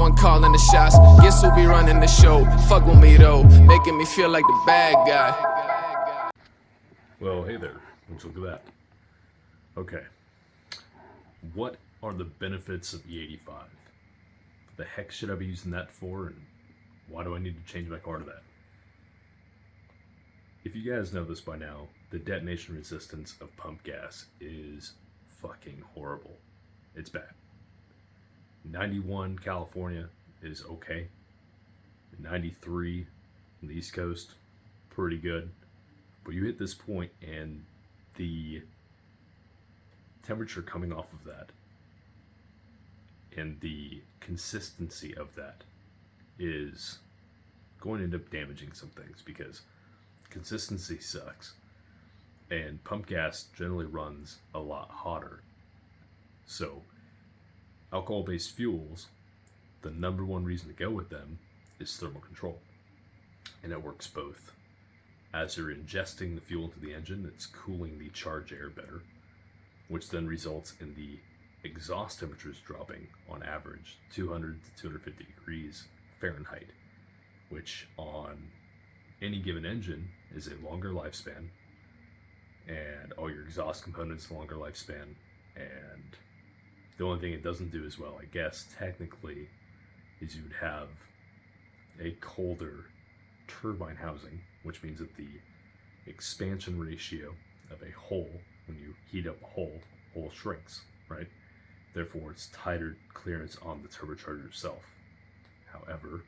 one calling the shots. Guess who be running the show? Fuck with me though, making me feel like the bad guy. Well, hey there. Let's look at that. Okay. What are the benefits of E85? What the heck should I be using that for, and why do I need to change my car to that? If you guys know this by now, the detonation resistance of pump gas is fucking horrible. It's bad. 91 California is okay. 93 on the East Coast, pretty good. But you hit this point and the temperature coming off of that and the consistency of that is going to end up damaging some things, because consistency sucks and pump gas generally runs a lot hotter. So alcohol-based fuels, the number one reason to go with them is thermal control, and it works both. As you're ingesting the fuel into the engine, it's cooling the charged air better, which then results in the exhaust temperatures dropping on average 200 to 250 degrees Fahrenheit, which on any given engine is a longer lifespan, and all your exhaust components longer lifespan. And the only thing it doesn't do as well, I guess, technically, is you would have a colder turbine housing, which means that the expansion ratio of a hole, when you heat up a hole shrinks, right? Therefore, it's tighter clearance on the turbocharger itself. However,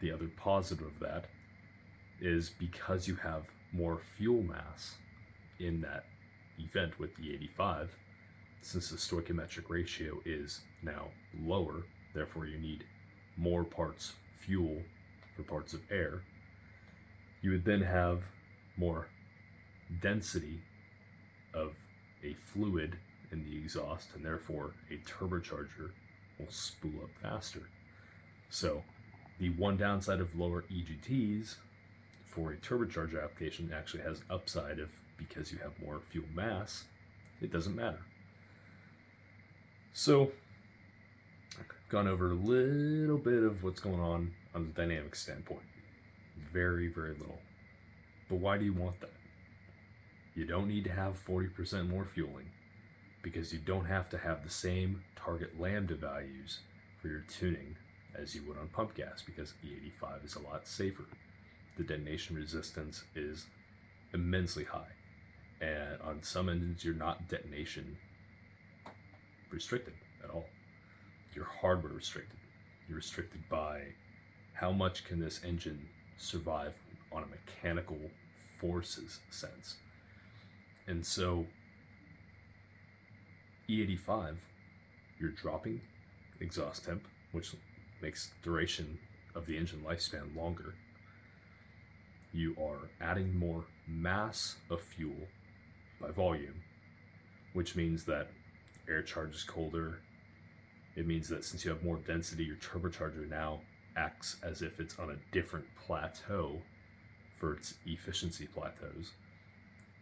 the other positive of that is because you have more fuel mass in that event with the E85, since the stoichiometric ratio is now lower, therefore you need more parts fuel for parts of air, you would then have more density of a fluid in the exhaust, and therefore a turbocharger will spool up faster. So the one downside of lower EGTs for a turbocharger application actually has an upside of, because you have more fuel mass, it doesn't matter. So I've gone over a little bit of what's going on the dynamics standpoint. Very, very little. But why do you want that? You don't need to have 40% more fueling, because you don't have to have the same target lambda values for your tuning as you would on pump gas, because E85 is a lot safer. The detonation resistance is immensely high, and on some engines you're not detonation restricted at all. You're hardware restricted. You're restricted by how much can this engine survive on a mechanical forces sense. And so E85, you're dropping exhaust temp, which makes duration of the engine lifespan longer. You are adding more mass of fuel by volume, which means that air charges colder. It means that since you have more density, your turbocharger now acts as if it's on a different plateau for its efficiency plateaus,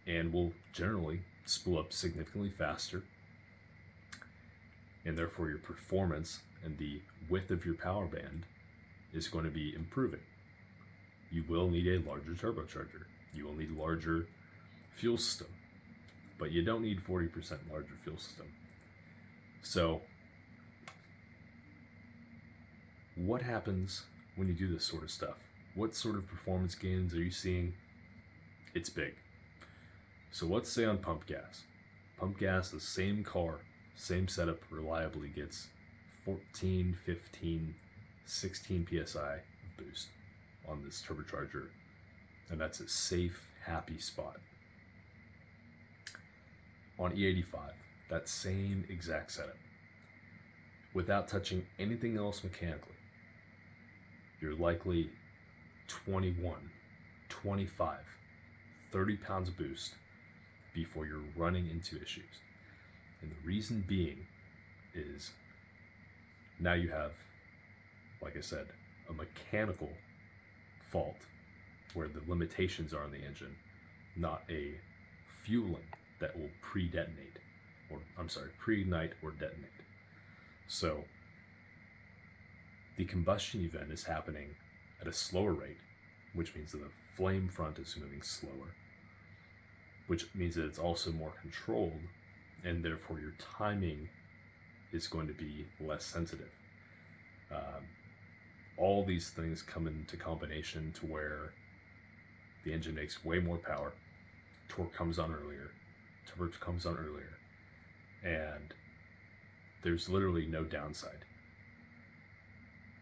and will generally spool up significantly faster, and therefore your performance and the width of your power band is going to be improving. You will need a larger turbocharger. You will need a larger fuel system, but you don't need 40% larger fuel system. So what happens when you do this sort of stuff? What sort of performance gains are you seeing? It's big. So let's say on pump gas. Pump gas, the same car, same setup, reliably gets 14, 15, 16 psi of boost on this turbocharger, and that's a safe, happy spot. On E85, that same exact setup, without touching anything else mechanically, you're likely 21, 25, 30 pounds of boost before you're running into issues. And the reason being is now you have, like I said, a mechanical fault where the limitations are on the engine, not a fueling that will pre-detonate, or I'm sorry, pre-ignite or detonate. So the combustion event is happening at a slower rate, which means that the flame front is moving slower, which means that it's also more controlled, and therefore your timing is going to be less sensitive. All these things come into combination to where the engine makes way more power, torque comes on earlier, turbo comes on earlier, and there's literally no downside.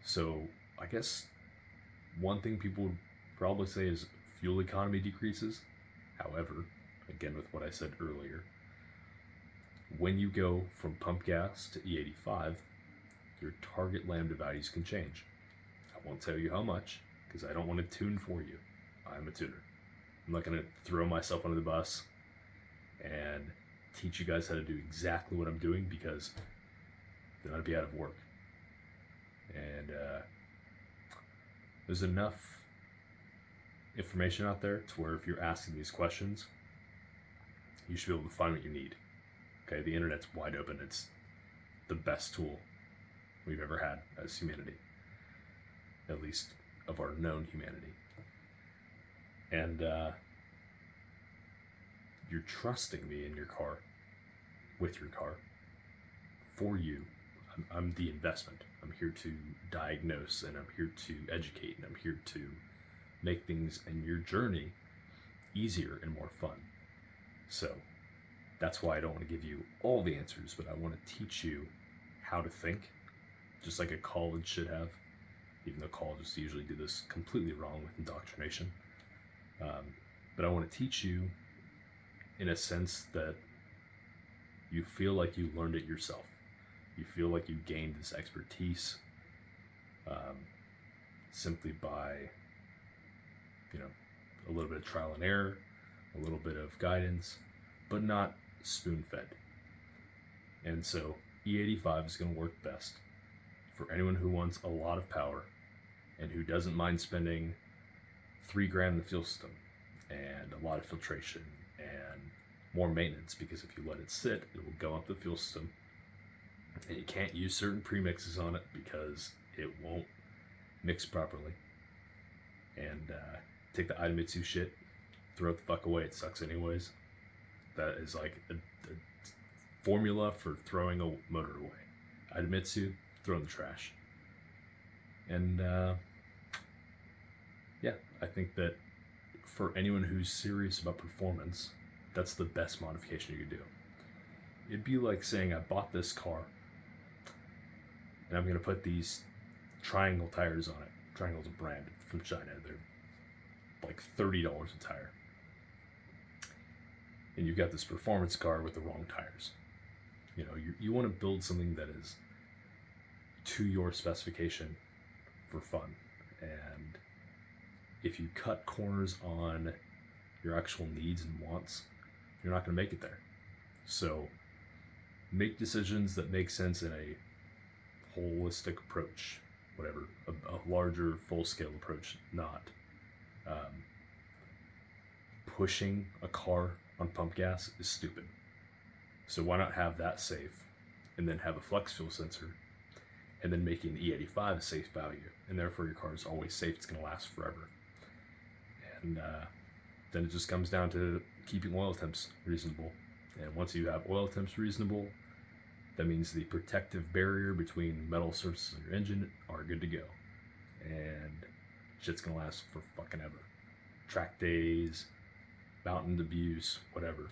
So I guess one thing people would probably say is fuel economy decreases. However, again with what I said earlier, when you go from pump gas to E85, your target lambda values can change. I won't tell you how much, because I don't want to tune for you. I'm a tuner. I'm not going to throw myself under the bus and teach you guys how to do exactly what I'm doing, because then I'd be out of work. And there's enough information out there to where if you're asking these questions, you should be able to find what you need. Okay, the internet's wide open. It's the best tool we've ever had as humanity, at least of our known humanity. And you're trusting me in your car, with your car, for you. I'm the investment. I'm here to diagnose, and I'm here to educate, and I'm here to make things in your journey easier and more fun. So that's why I don't want to give you all the answers, but I want to teach you how to think, just like a college should have, even though colleges usually do this completely wrong with indoctrination. But I want to teach you in a sense that you feel like you learned it yourself. You feel like you gained this expertise simply by, a little bit of trial and error, a little bit of guidance, but not spoon-fed. And so E85 is going to work best for anyone who wants a lot of power and who doesn't mind spending $3,000 in the fuel system and a lot of filtration and more maintenance, because if you let it sit, it will go up the fuel system, and you can't use certain premixes on it because it won't mix properly. And take the E85 shit, throw it the fuck away. It sucks anyways. That is like a formula for throwing a motor away. E85, throw in the trash. And yeah, I think that for anyone who's serious about performance, that's the best modification you could do. It'd be like saying I bought this car and I'm going to put these Triangle tires on it. Triangle's a brand from China. They're like $30 a tire. And you've got this performance car with the wrong tires. You want to build something that is to your specification for fun. And if you cut corners on your actual needs and wants, you're not going to make it there. So make decisions that make sense in a holistic approach, whatever, a larger full-scale approach, not pushing a car on pump gas is stupid. So why not have that safe, and then have a flex fuel sensor, and then making the E85 a safe value, and therefore your car is always safe. It's going to last forever. And then it just comes down to keeping oil temps reasonable. And once you have oil temps reasonable, that means the protective barrier between metal surfaces of your engine are good to go. And shit's going to last for fucking ever. Track days, mountain abuse, whatever.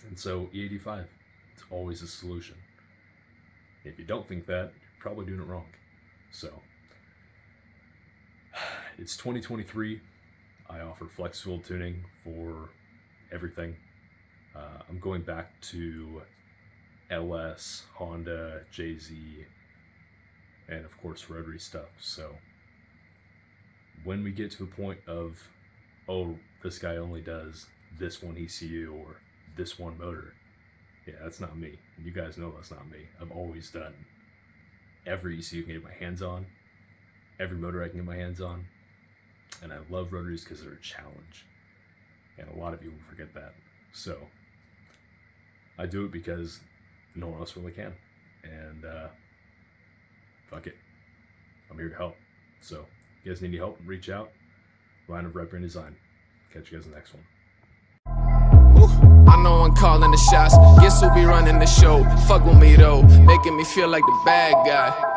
And so E85, it's always a solution. If you don't think that, you're probably doing it wrong. So it's 2023. I offer flex fuel tuning for everything. I'm going back to LS, Honda, JZ, and of course rotary stuff. So when we get to a point of, oh, this guy only does this one ECU or this one motor, yeah, that's not me. You guys know that's not me. I've always done every ECU I can get my hands on, every motor I can get my hands on, and I love rotaries because they're a challenge, and a lot of people forget that. So I do it because no one else really can, and fuck it. I'm here to help. So if you guys need any help, reach out. Ryan of Red Brain Design. Catch you guys in the next one. I know I'm calling the shots. Guess who be running the show? Fuck with me though, making me feel like the bad guy.